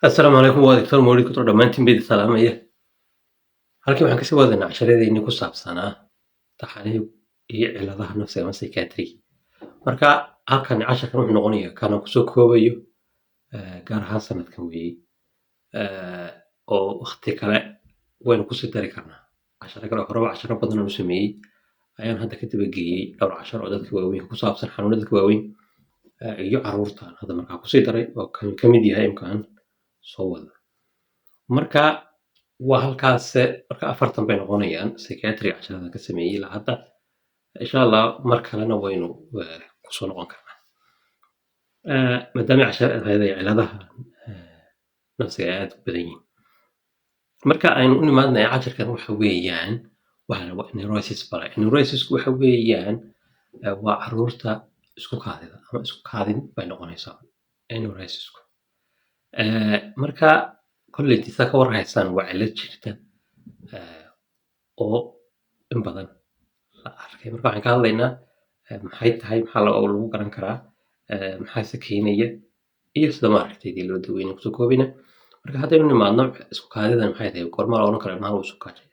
Assalaamu calaykum waa Dr. Mawlid Kutro dhammaantiin bayd salaamaya. Halkii waxaan kasii wadaynaa casharadeenii ku saabsanaa taxaniib iyo cilladaha nafsiga ama psychiatry. Marka halkan casharkan wuxuu noqonayaa kana kusoo koobayo gaar ahaan sanadkan weeye oo waqti kale waynu kusii dari karnaa. Casharo kale horeba casharo badan aan u sameeyey ayaan hadda ka dabageeyey dhowr cashar oo dadka waaweyn ku saabsan xanuunada dadka waaweyn iyo carruurta hadda markaa kusii daray oo kan ka mid yahay imkaan soo wada. Marka waa halkaas marka 40 bay noqonayaan psychiatry casharada ka sameeyey ilaa hadda insha Allah mar kalena waynu kusoo noqon karnaa maadaama casharada cilladaha nafsiga aad u badan yihiin. Marka aynu u nimaadnay casharkan waxa weeyaan waa neurosis bara. Neurosisku waxa weeyaan waa carruurta isku kaadida ama isku kaadin bay noqonaysaa neurosisku. Marka kolleytii saa ka warhaysaan waa cillad jirta oo in badan la arkay. Marka waxaan ka hadlaynaa maxay tahay, maxaa lagu garan karaa, maxaase keenaya iyo sida maaragtay loo daweynaya kusoo koobina. Marka haddaynu nimaadno isku kaadidan maxay tahay, goorma la odhan karaa ilmaha wuu isku kaajay.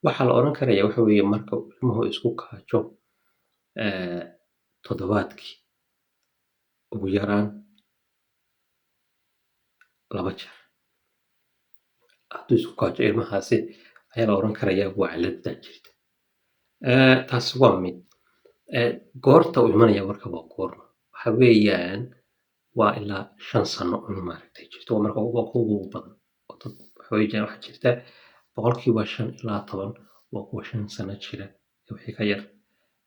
Waxaa la odhan karaya waxa weeye marka ilmuhu isku kaajo toddobaadkii ugu yaraan 2 jeer. Hadduu isku kaajo ilmahaasi ayaa la odhan karayaa waa cillad jirta. Taas waa mid. Goorta uu imanaya marka waa goorma. Waxa weeyaan waa ilaa 5 sano in maaragtay jirto marka ugu badan. Waxa jirta 5% ilaa 10 waa kuwa 5 sano jira wixii ka yar.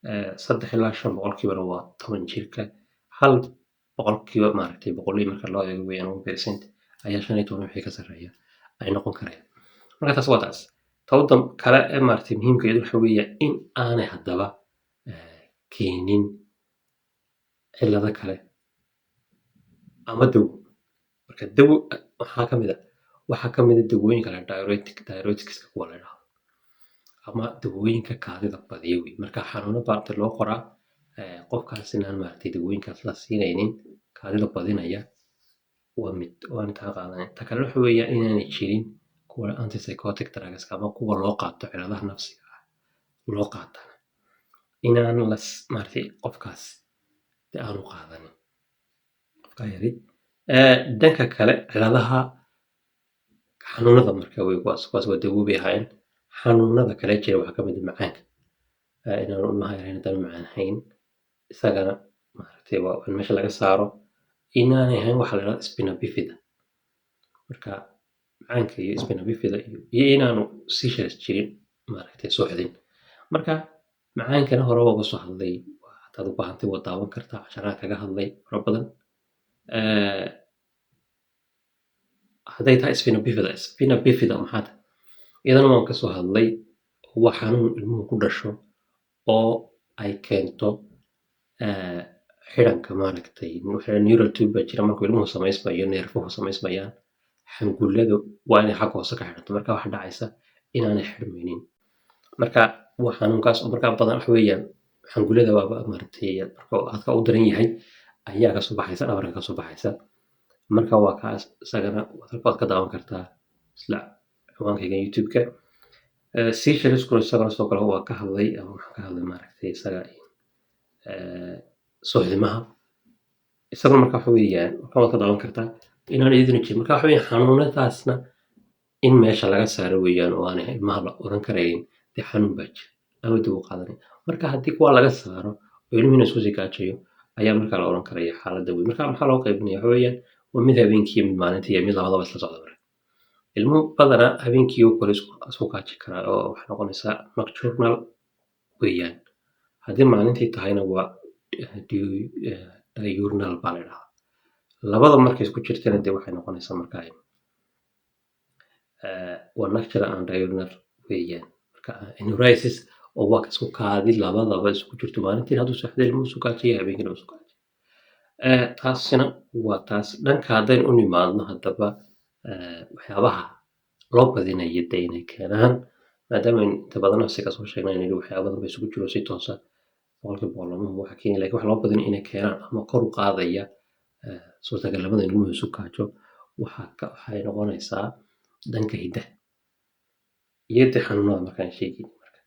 3 ilaa 5% waa 10 jirka. 1% maaragtay boqolkiiba marka loo eego weeyaan 1% ayaa 15 wixii ka sarreeya ay noqon karayaan. Marka taas waa taas. Tawdan kale ee maaragtay muhiimkeedu waxa weeye in aanay haddaba keenin cillado kale ama dawo. Marka dawo waxaa ka mid ah dawooyinka la diuretics kuwa la yiraahdo ama dawooyinka kaadida badiya wey. Marka xanuuno baabta loo qoraa qofkaas inaan maaragtay dawooyinkaas la siinaynin kaadida badinaya waa mid waan taa qaadanay. Ta kale waxa weeyaan inaanay jirin kuwa antipsychotic drugs ama kuwa loo qaato cilladaha nafsiga ah loo qaatana inaan maaragtay qofkaas aanu qaadanin qofka yari. Dhanka kale cilladaha xanuunada marka way kuwaas waa dawo bay ahaayeen. Xanuunada kale jira waxaa ka mid ah macaanka inaanu ilmaha yareyn haddana macaan hayn isagana maaragtay waa in meesha laga saaro inaanay hayn waxa la yiraahdo spina bifida. Marka macaanka iyo spina bifida iyo inaanu seizures jirin maaragtay suuxdin. Marka macaankana hore uga soo hadlay hadaad u baahantay waa daawan kartaa casharada kaga hadlay fara badan. Hadday tahay spina bifida maxaa tahay iyadana waan ka soo hadlay waa xanuun ilmuhu ku dhasho oo ay keento xiranka maaragtay neural tube baa jira markuu ilmuhu samaysmayo neerfuhu samaysmayaan xangulladu waa inay xagga hoose ka xidhanto. Marka waxa dhacaysa inaanay xirmaynin. Marka waa xanuunkaas oo markaa badan waxa weeyaan xangullada waa maaragtay marka aadka u daran yahay ayaa ka soo baxaysa dhabarka ka soo baxaysa. Marka waa kaas isagana waad ka daawan kartaa isla ciwaankayga YouTube-ka. Seizures isagana soo kale waa ka hadlay ama waxaan ka hadlay maaragtay isaga suuxdimaha isaguna marka waxa weeyaan marka waad ka daawan kartaa inaan idin jirin. Marka waxa weeyaan xanuunadaasna in meesha laga saaro weeyaan oo aan ilmaha la oran karayn dee xanuun baa jira ama dawo qaadanay. Marka haddii kuwa laga saaro oo ilmuhu isku sii kaajayo ayaa marka la oran karaya xaaladda weyn. Marka maxaa loo qaybinaya waxa weeyaan waa mid habeenkii mid maalintii iyo mid labadaba isla socda marka. Ilmuhu badanaa habeenkii uu kale isku kaaji karaa oo waxay noqonaysaa nocturnal weeyaan. Haddii maalintii tahayna waa diurnal baa la yiraahdaa. Labada markay isku jirtana dee waxay noqonaysaa markaa waa nocturnal and diurnal weeyaan. Marka neuritis oo waa isku kaadi labadaba isku jirto maalintii hadduu saxdo ilmuhu isku kaajaya habeenkina isku kaajaya. Taasina waa taas. Dhanka haddaynu u nimaadno haddaba waxyaabaha loo badinayo dee inay keenaan maadaama inta badan nafsiga soo sheegnay inay waxyaabo badan bay isugu jiro si toos ah boqolkiiba boqol waxa keenaya laakiin waxa loo badin inay keenaan ama kor u qaadaya suurtagalnimada ilmuhu isu kaajo waxay noqonaysaa dhanka hiddaha iyo dee xanuunada markaan sheegin marka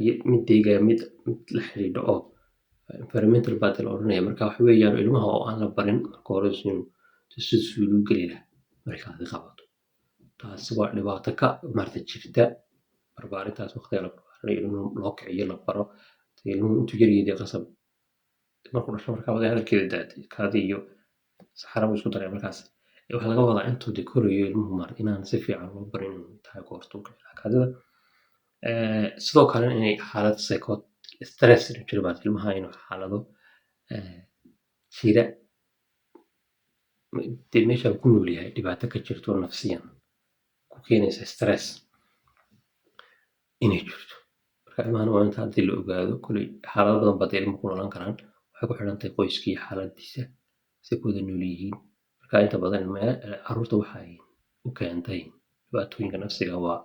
iyo mid deegaan mid la xiriidho oo environmental baa la odhanaya marka waxa weeyaan ilmaha oo aan la barin marka hore siduu loo geli lahaa markaad qabato taasi waa dhibaato ka jirta barbaarintaas waqtiga la barbaarinayo ilmuhu loo kiciyo la baro ilmuhu intuu yaryahay dee qasab markuu dhasho markaa wada hadalkeeda daatay kaadi iyo saxara buu isku daray markaas waxaa laga wadaa intuu dee korayo ilmuhu inaan si fiican loo barin inuu tahay goorta u kici lahaa kaadida sidoo kalena inay xaalad stress jiro baa ilmaha inuu xaalado jira dee meesha ku nool yahay dhibaato ka jirto nafsiyan ku keenaysa stress inay jirto marka ilmahan waa inta haddii la ogaado koley xaalado badan baa dee ilmuhu ku noolaan karaan waxay ku xidhan tahay qoyskii xaaladiisa si ku wada nool yihiin marka inta badan carruurta waxay u keentay dhibaatooyinka nafsiga waa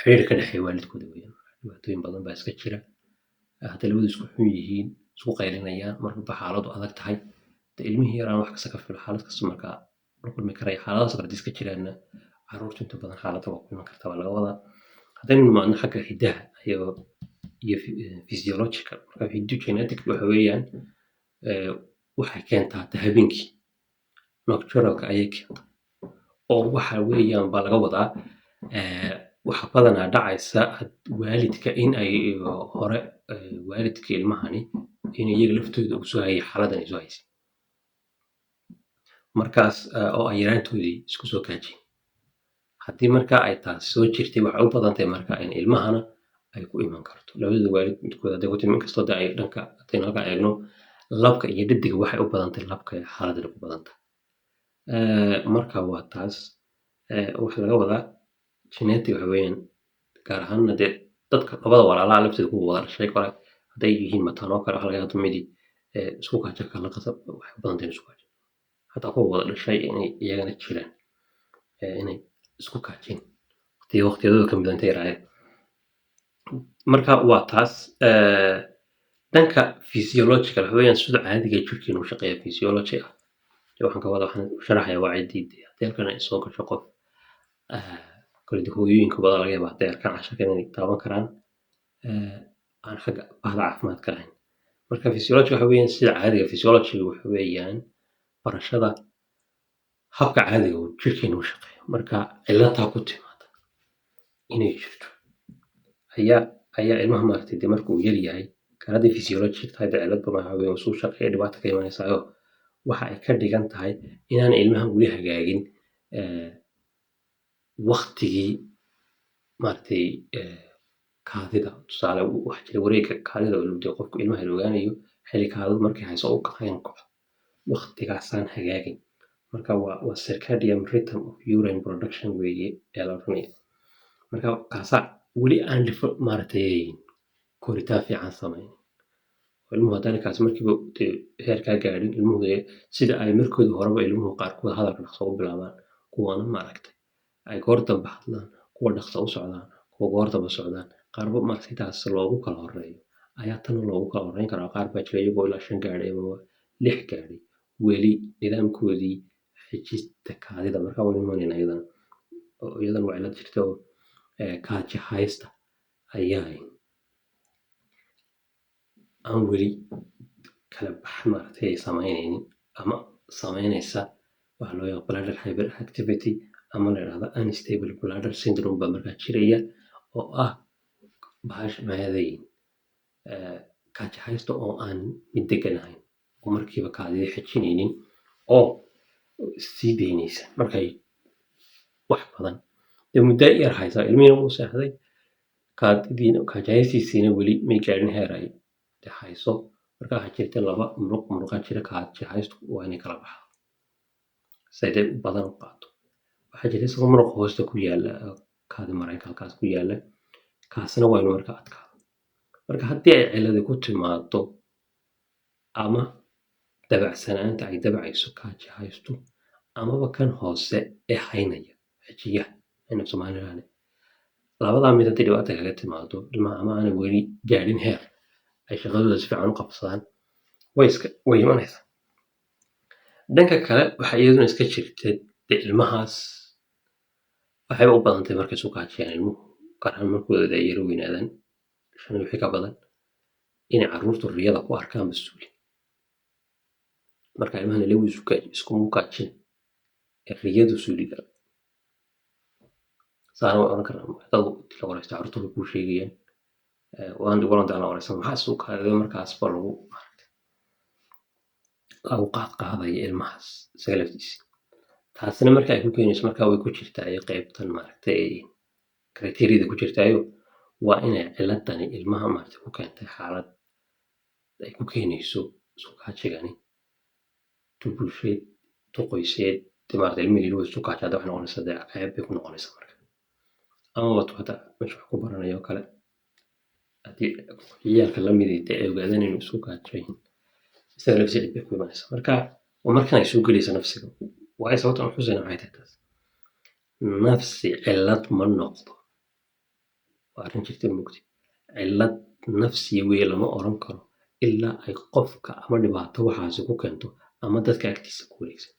xiriir ka dhexeeya waalidkooda weeyaan dhibaatooyin badan baa iska jira hadday labadu isku xun yihiin isku qaylinayaan marba xaaladu adag tahay de ilmihii yaraan wax kasta ka filo xaalad kasta markaa la kulmi karaya xaaladahaas kale iska jiraanna carruurta inta badan xaalada waa ku iman karta waa laga wadaa haddaynu nimaadno xagga hiddaha iyo physiological marka hiddu genetic waxa weeyaan waxay keentaa habeenkii nocturnalka ayay keentaa oo waxa weeyaan baa laga wadaa waxa badanaa dhacaysa waalidka in ay hore waalidka ilmahani in iyaga laftooda ugu soo hayay xaaladan ay soo haysay markaas oo ay yaraantoodii isku soo kaajin haddii markaa ay taas soo jirtay waxay u badan tahay marka in ilmahana ay ku iman karto labada waalid midkood hadday ku timi inkastoo de ay dhanka haddaynu halkaa eegno labka iyo dhadiga waxay u badan tahay labka xaaladani ku badan tahay marka waa taas waxaa laga wadaa genetic waxa weeyaan gaar ahaanna dee dadka labada walaalaha laftooda ku wada dhashay kore hadday yihiin mataan oo kale waxa laga yaabaa midii isku kaaja kala qasab waxay u badan tahay isku kaaja hataa kuwa wada dhashay inay iyagana jiraan inay isku kaajin waqtiyadooda ka midanta yaraayeen marka waa taas dhanka physiological waxa weeyaan sida caadiga jirkeenu u shaqeeya physiology ah waxaan ka wada waxaan sharaxayaa waa ciddii haddii halkan ay soo gasho qof kale hooyooyinka badan laga yaabaa hadday arkaan casharka inay taaban karaan aan xagga bahda caafimaadka lahayn marka physiology waxa weeyaan sida caadiga physiology waxa weeyaan barashada habka caadiga uu jirkeenu u shaqeeyo marka ciladaa ku timaada inay jirto ayaa ilmaha maaragtay dee marka uu yar yahay kan hadday physiology tahay dee ciladba waxa weeyaan suu shaqeeya dhibaata ka imanaysayo waxa ay ka dhigan tahay inaan ilmaha weli hagaagin waqtigii maaragtay kaadida tusaale waxa jira wareegga kaadida oo dee qofku ilmaha la ogaanayo xilli kaadidu markay hayso u kacayn kaco waqtigaasaan hagaagin marka waa circadian rhythm of urine production weeye ee la odhanaya marka kaasaa weli aan maaragtay koritaan fiican samayn ilmuhu haddana kaas markiiba heerkaa gaadhin ilmuhu sida ay markooda horeba ilmuhu qaarkood hadalka dhaqso u bilaabaan kuwana maaragtay ay goor damba hadlaan kuwa dhaqso u socdaan kuwa goor damba socdaan qaarba maaragtay taas loogu kala horeeyo ayaa tan loogu kala horeyn karaa qaar baa jira iyagoo ilaa 5 gaadhay ama 6 gaadhay weli nidaamkoodii xijista kaadida markaa waynu imanayna iyadana waa cilad jirta oo kaaja haysta ayaa aan weli kala bax maaragtay ay samaynaynin ama samaynaysa waxa loo yaqaan bladder hyperactivity ama la yidhahdo unstable bladder syndrome baa markaa jiraya oo ah bahash maadayn kaaja haysta oo aan mid degan ahayn oo markiiba kaadida xijinaynin oo sii daynaysa markay wax badan dee muddo yar haysaa ilmihiina uu seexday kaaja haystiisiina weli may gaadhin heer ay hayso marka waxaa jirta laba muruqa jira kaaja haystu waa inay kala baxdo sayday badan u qaato waxaa jira isagoo muruqa hoosta ku yaala kaadi mareenka halkaas ku yaala kaasna waa inuu marka adkaado marka haddii ay ciladi ku timaado ama dabacsanaanta ay dabacayso kaaja haystu amaba kan hoose ee haynaya xijiyaha aynu Soomaaliland labadaa mid haddii dhibaata kaga timaado ilmaha ama aanay weli gaadhin heer ay shaqadooda si fiican u qabsadaan way imanaysaa dhanka kale waxaa iyaduna iska jirta dee ilmahaas waxayba u badan tahay markay isu kaajiyaan ilmuhu gaar ahaan markooda ay yara weynaadaan 5 iyo wixii ka badan inay carruurtu riyada ku arkaan mas-uuli marka ilmahan ilawi iskuma kaajin ee riyadu suuli gala saana way oran karaan dad la wareysta carruurtu way kuu sheegayaan waan daan la wareysan maxaa isu kaagay markaas ba lagu qaadaya ilmahaas isaga laftiisa taasina marka ay ku keenayso marka way ku jirtaa ay qaybtan maaragtay kriteeriyada ku jirtaayo waa inay ciladani ilmaha maaragtay ku keentay xaalad ay ku keenayso sukaajigani tu bulsheed tu qoyseed maaragtay ilmihii lagu isu kaajada waxay noqonaysaa dee ceeb bay ku noqonaysaa marka ama wato hata meesha wax ku baranayo oo kale haddii ciyaalka lamidii dee ay ogaadaan inuu isu kaajayin isaga laftiisa cid bay ku imanaysaa marka waa markan ay soo gelaysa nafsiga waayo sababta aan xusayna waxay tahay taas nafsi cilad ma noqdo waa arrin jirta mugdi cilad nafsiya weye lama oran karo ilaa ay qofka ama dhibaato waxaasi ku keento ama dadka agtiisa ku wareegsan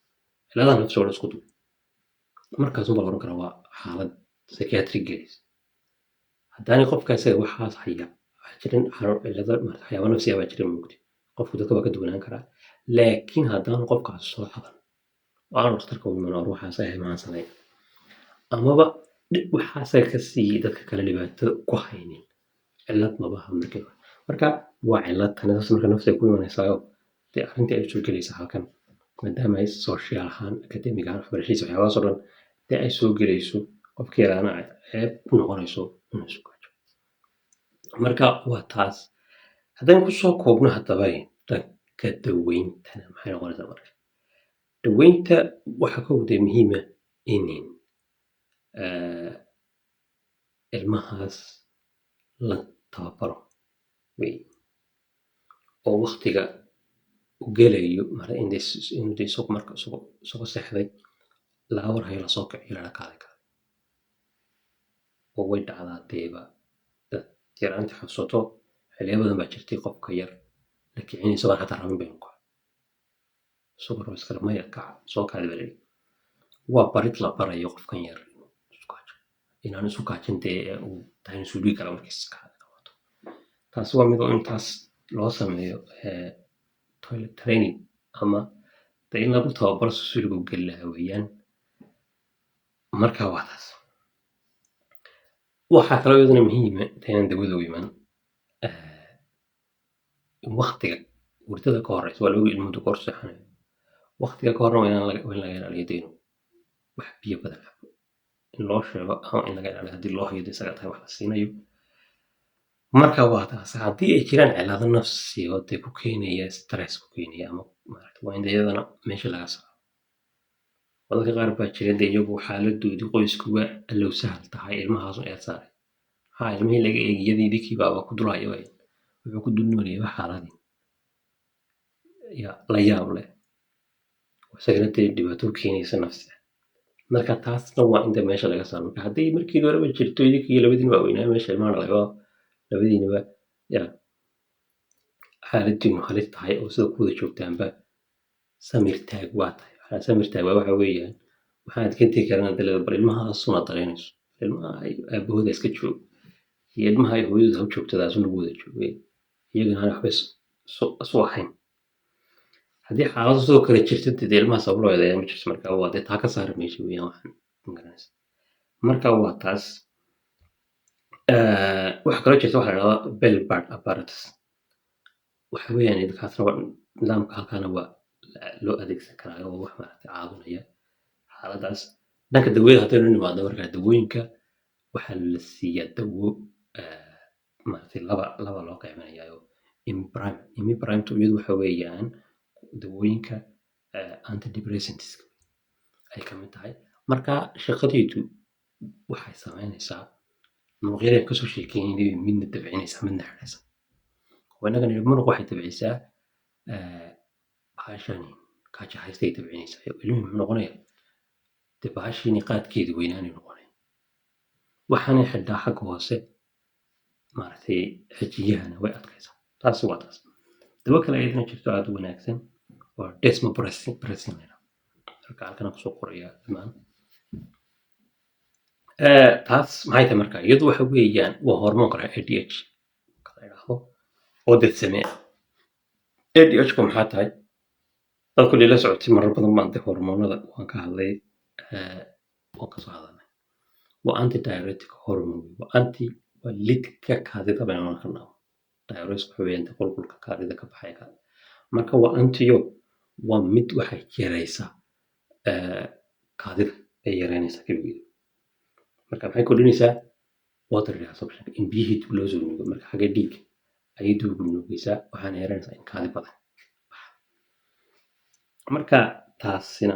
ciladaha nafsi oo dhan isku dub markaasunbaa la oran karaa waa xaalad psychiatric gelis haddaanay qofka isaga waxaas haya waxaa jirin cilado waxyaaba nafsiya baa jira mugdi qofku dadka waa ka duwanaan karaa laakiin haddaan qofkaas soo xadan aan dhakhtarka u iman ruuxaas ahay maansanayn amaba waxaa isaga ka siiyey dadka kale dhibaato ku haynin cilad mabaha marka waa cilad tani marka nafsiga ku imanaysaayo dee arrintii ay soo gelaysa halkan maadaama ay social ahaan academic ahaan waxbarashadiisa waxyaabahaas oo dhan dee ay soo gelayso qofkii yaraana ay ceeb ku noqonayso inuu isu kaajo marka waa taas haddaynu kusoo koobno haddaba dhanka daweyntana maxay noqonaysaa marka daweynta waxaa ka wada muhiima inin ilmahaas la tababaro wey oo waktiga u gelayo inuu de isagu marka isagoo seexday laga warhayo lasoo kiciyo lala kaadi karo oo way dhacdaa deeba dad yaraantii xabsato xiliya badan baa jirtay qofka yar la kicinaysa baan xataa rabin baynu kaco isagoo rabo iskale maya kaca soo kaadi baa leeyahay waa barid la barayo qofkan yar inaan isu kaajin dee uu tahay isu dhigi kara markiis qabato taasi waa mid oo intaas loo sameeyo toilet training ama de in lagu tababaro susuliga u geli lahaa weeyaan marka waa taas waxaa kaloo iyaduna muhiima intaynaan dawada u iman waktiga hurdada ka horeysa waa looga ilmuhu goor seexanayo waktiga ka horna waa in laga ilaaliyo dee inuu wax biyo badan cabo in loo sheego ama in laga ilaaliyo haddii loo hayo isaga tahay wax la siinayo marka waa taas haddii ay jiraan cilado nafsi oo dee ku keenaya stress ku keenaya ama maaragtay waa in iyadana meesha laga saaro dadka qaar baa jira dee iyagu xaaladoodii qoyskuba allow sahal tahay ilmahaasun eed saaray maxaa ilmihii laga eegiyadii idinkii baaba ku dulhayo wuxuu ku dul noolyahay xaaladii la yaab leh isagana dee dhibaato keenaysa nafsiga marka taasna waa inta meesha laga saaro marka haddii markii horeba jirto idinkii labadiina waa weynaa meesha ilmaha dhalayo labadiinaba xaaladiinu halis tahay oo sida ku wada joogtaanba samir taag waa tahay samir taag waa waxa weeyaan waxaad ka tegi karaan dalada bal ilmahaasuna daraynayso ilmaha ay aabahooda iska joog iyo ilmaha ay hooyadooda ha joogtadaasuna ugu wada joogay iyagana aan waxba isu ahayn haddii xaalado sidoo kale jirto dee ilmaha sabab loo eedeeya ma jirto marka waa dee taa ka saara meesha weeyaan waxaan magaranaysa marka waa taas waxa kaloo jirta waxa la dhahdaa bellbird apparatus waxa weeyaan idinkaasna nidaamka halkaana waa loo adeegsan karaa oo wax maaragtay caawinaya xaaladaas dhanka dawada haddaynu nimaadno markaa dawooyinka waxaa la siiyaa dawo maaragtay laba loo qaybinayayo imiprimto iyadu waxa weeyaan dawooyinka antidepressants ay ka mid tahay marka shaqadeedu waxay samaynaysaa muqyadeen kasoo sheekeynay midna dabcinaysa midna xidhaysa wanagan muruq waxay dabcisaa bahashani kaajahaystay dabcinaysaa ilmuhu muxuu noqonayaa dee bahashini qaadkeedii weynaanay noqonaya waxaanay xidhaa xagga hoose maaragtay xijiyahana way adkaysaa taasi waa taas dawo kale ayadana jirto aada u wanaagsan waa desmopressin marka halkan aan kusoo qorayaa dhammaan taas maxay tahay marka iyadu waxa weeyaan waa hormoonka ADH la yidhaahdo oo dad samee ADH ku maxaa tahay dad kulli la socotay marar badan baan dee hormoonada waan ka hadlay waan ka soo hadalnay waa antidiuretic hormone waa lidka kaadida baan oran karnaa diuretic waxa weeyaan qulqulka kaadida ka baxaya marka waa antiyo waa mid waxay yaraysaa kaadida ay yaraynaysaa keligeeda marka maxay kordhinaysaa water reabsorption in biyihii dib loo soo nuugo marka xagga dhiig ayay dib ugu nuugaysaa waxaana yaraynaysaa in kaadi badan marka taasina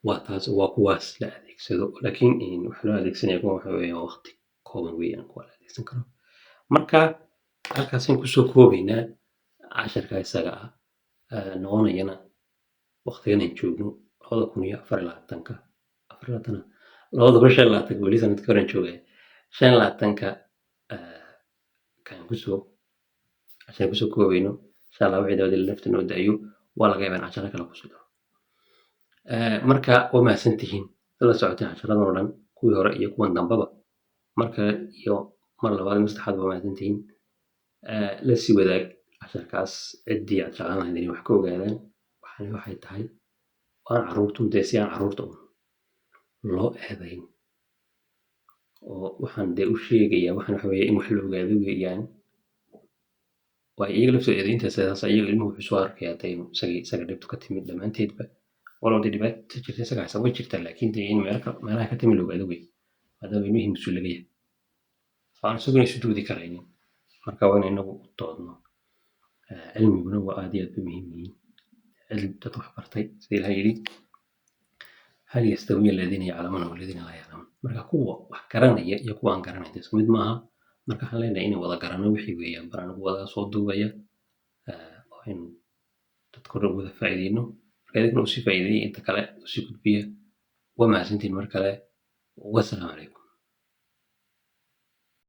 waa kuwaas la adeegsado laakiin waxa loo adeegsanaya kuwa waxa weeyaan waqti kooban weeyaan kuwa la adeegsan karo marka halkaasaan kusoo koobaynaa casharka isaga noqonayana waqtigan aan joogno 2024 weli sanadka horan joogay 25 kan kusoo koobayno insha Allah wixii dawladda lafta noo daayo waa laga yaabaa casharo kale kusoo daro marka waa mahadsantihiin la socotay casharada oo dhan kuwii hore iyo kuwan dambaba marka iyo mar labaad mar saddexaad waa mahadsantihiin la sii wadaag casharkaas ciddii aad jeclaan lahayd inay wax ka ogaadaan waxay tahay waan carruurtu dee si aan carruurta loo eedayn oo waxaan dee u sheegayaa waxaan waxa weeye in wax la ogaado weeyaan waa iyaga laftooda eedaynta sidaas iyaga ilmuhu wuxuu soo arkayaa dee isaga dhibtu ka timid dhammaanteedba walow dee dhibaato jirta isaga haysa way jirtaa laakiin dee in meelaha ka timid la ogaado wey maadaama ilmihii mas-uul laga yahay aan isaguna isu doodi karaynin marka waa in inagu u doodno cilmiguna waa aad iyo aad bay muhiim yihiin cilmi dad wax bartay sida ilaha yidhi hal yastawiya aladiina yaclamuuna waladiina laa yaclamuun marka kuwa wax garanaya iyo kuwa aan garanayn isku mid maaha marka waxaan leenahay inay wada garanno wixii weeyaan bal anigu wada soo duubaya oo aynu dadka dhan wada faa'iideyno marka idinkuna usii faa'iideeyay inta kale usii gudbiya waa mahadsantiin mar kale wasalaamu calaykum